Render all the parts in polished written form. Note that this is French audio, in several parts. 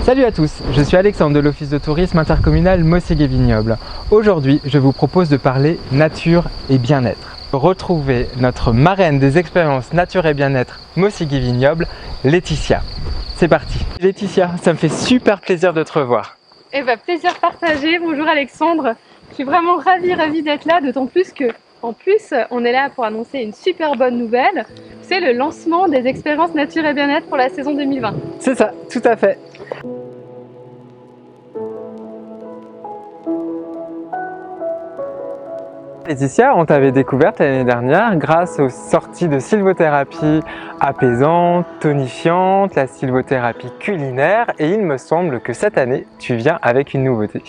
Salut à tous, je suis Alexandre de l'Office de tourisme intercommunal Mossiguet-Vignoble. Aujourd'hui, je vous propose de parler nature et bien-être. Retrouvez notre marraine des expériences nature et bien-être Mossiguet-Vignoble, Laetitia. C'est parti. Laetitia, ça me fait super plaisir de te revoir. Eh ben, plaisir partagé. Bonjour Alexandre. Je suis vraiment ravie d'être là, d'autant plus que on est là pour annoncer une super bonne nouvelle. C'est le lancement des expériences nature et bien-être pour la saison 2020. C'est ça, tout à fait. Laetitia, on t'avait découverte l'année dernière grâce aux sorties de sylvothérapie apaisante, tonifiante, la sylvothérapie culinaire, et il me semble que cette année, tu viens avec une nouveauté.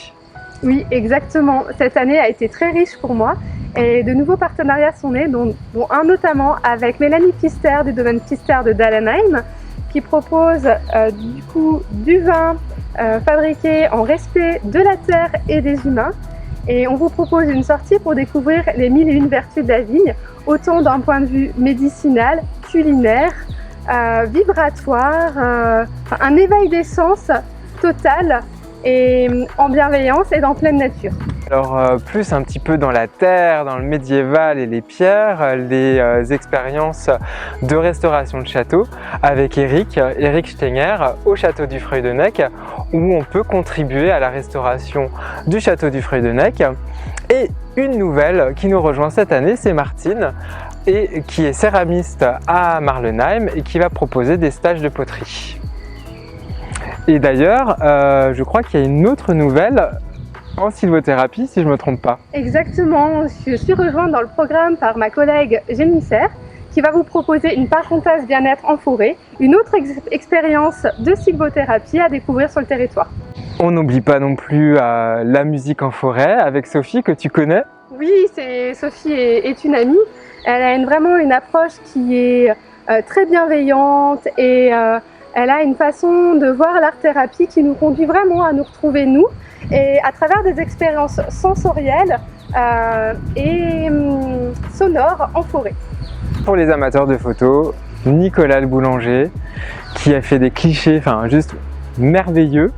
Oui, exactement. Cette année a été très riche pour moi et de nouveaux partenariats sont nés, dont un notamment avec Mélanie Pfister du domaine Pfister de Dallenheim, qui propose du vin fabriqué en respect de la terre et des humains. Et on vous propose une sortie pour découvrir les 1001 vertus de la vigne, autant d'un point de vue médicinal, culinaire, vibratoire, un éveil des sens total et en bienveillance et dans pleine nature. Alors plus un petit peu dans la terre, dans le médiéval et les pierres, les expériences de restauration de château avec Eric Stenger au château du Freudenec, où on peut contribuer à la restauration du château du Freudenec. Et une nouvelle qui nous rejoint cette année, c'est Martine, et qui est céramiste à Marlenheim et qui va proposer des stages de poterie. Et d'ailleurs, je crois qu'il y a une autre nouvelle en sylvothérapie, si je ne me trompe pas. Exactement, je suis rejointe dans le programme par ma collègue Jennifer, qui va vous proposer une parenthèse bien-être en forêt, une autre expérience de sylvothérapie à découvrir sur le territoire. On n'oublie pas non plus la musique en forêt avec Sophie, que tu connais. Oui, Sophie est une amie. Elle a vraiment une approche qui est très bienveillante et elle a une façon de voir l'art-thérapie qui nous conduit vraiment à nous retrouver nous et à travers des expériences sensorielles et sonores en forêt. Pour les amateurs de photos, Nicolas le boulanger qui a fait des clichés juste merveilleux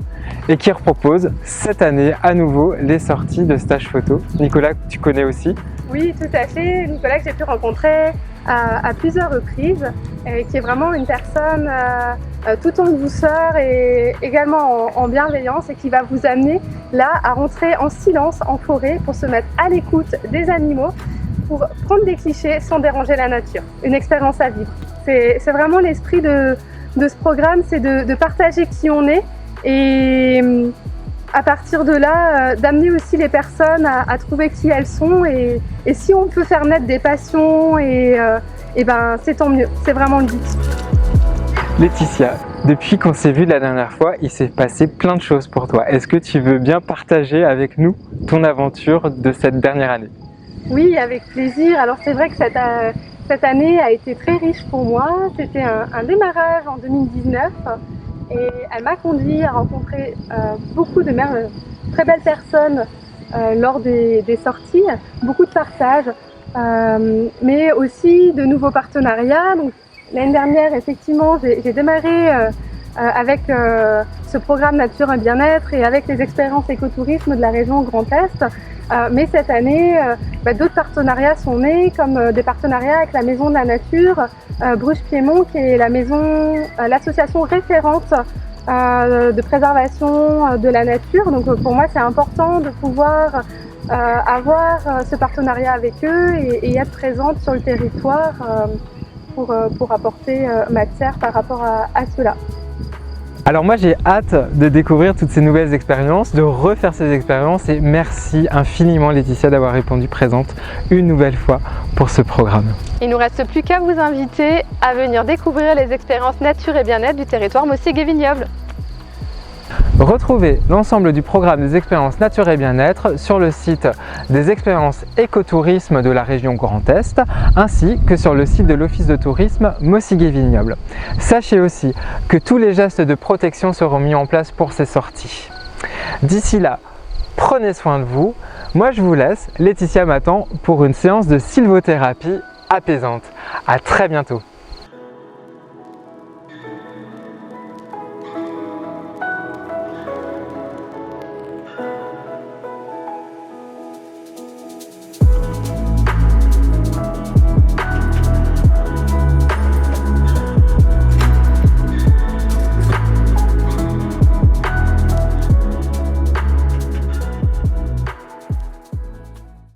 et qui propose cette année à nouveau les sorties de stage photo. Nicolas, tu connais aussi? Oui, tout à fait. Nicolas que j'ai pu rencontrer à plusieurs reprises, qui est vraiment une personne tout en douceur et également en bienveillance, et qui va vous amener là à rentrer en silence en forêt pour se mettre à l'écoute des animaux, pour prendre des clichés sans déranger la nature. Une expérience à vivre. C'est vraiment l'esprit de ce programme, c'est de partager qui on est et à partir de là, d'amener aussi les personnes à trouver qui elles sont et si on peut faire naître des passions, et ben c'est tant mieux, c'est vraiment le but. Laetitia, depuis qu'on s'est vu la dernière fois, il s'est passé plein de choses pour toi. Est-ce que tu veux bien partager avec nous ton aventure de cette dernière année? Oui, avec plaisir. Alors c'est vrai que cette année a été très riche pour moi. C'était un démarrage en 2019. Et elle m'a conduit à rencontrer beaucoup de très belles personnes lors des sorties, beaucoup de partages, mais aussi de nouveaux partenariats. L'année dernière, effectivement, j'ai démarré avec ce programme Nature et Bien-être et avec les expériences écotourisme de la région Grand Est. Mais cette année, d'autres partenariats sont nés, comme des partenariats avec la Maison de la Nature, Bruges-Piémont, qui est l'association référente de préservation de la nature. Donc pour moi, c'est important de pouvoir avoir ce partenariat avec eux et être présente sur le territoire pour apporter matière par rapport à cela. Alors moi j'ai hâte de découvrir toutes ces nouvelles expériences, de refaire ces expériences, et merci infiniment Laetitia d'avoir répondu présente une nouvelle fois pour ce programme. Il ne nous reste plus qu'à vous inviter à venir découvrir les expériences nature et bien-être du territoire Mossiguet-Vignoble. Retrouvez l'ensemble du programme des expériences nature et bien-être sur le site des expériences écotourisme de la région Grand Est, ainsi que sur le site de l'Office de tourisme Mossiguet-Vignoble. Sachez aussi que tous les gestes de protection seront mis en place pour ces sorties. D'ici là, prenez soin de vous. Moi je vous laisse, Laetitia m'attend pour une séance de sylvothérapie apaisante. À très bientôt.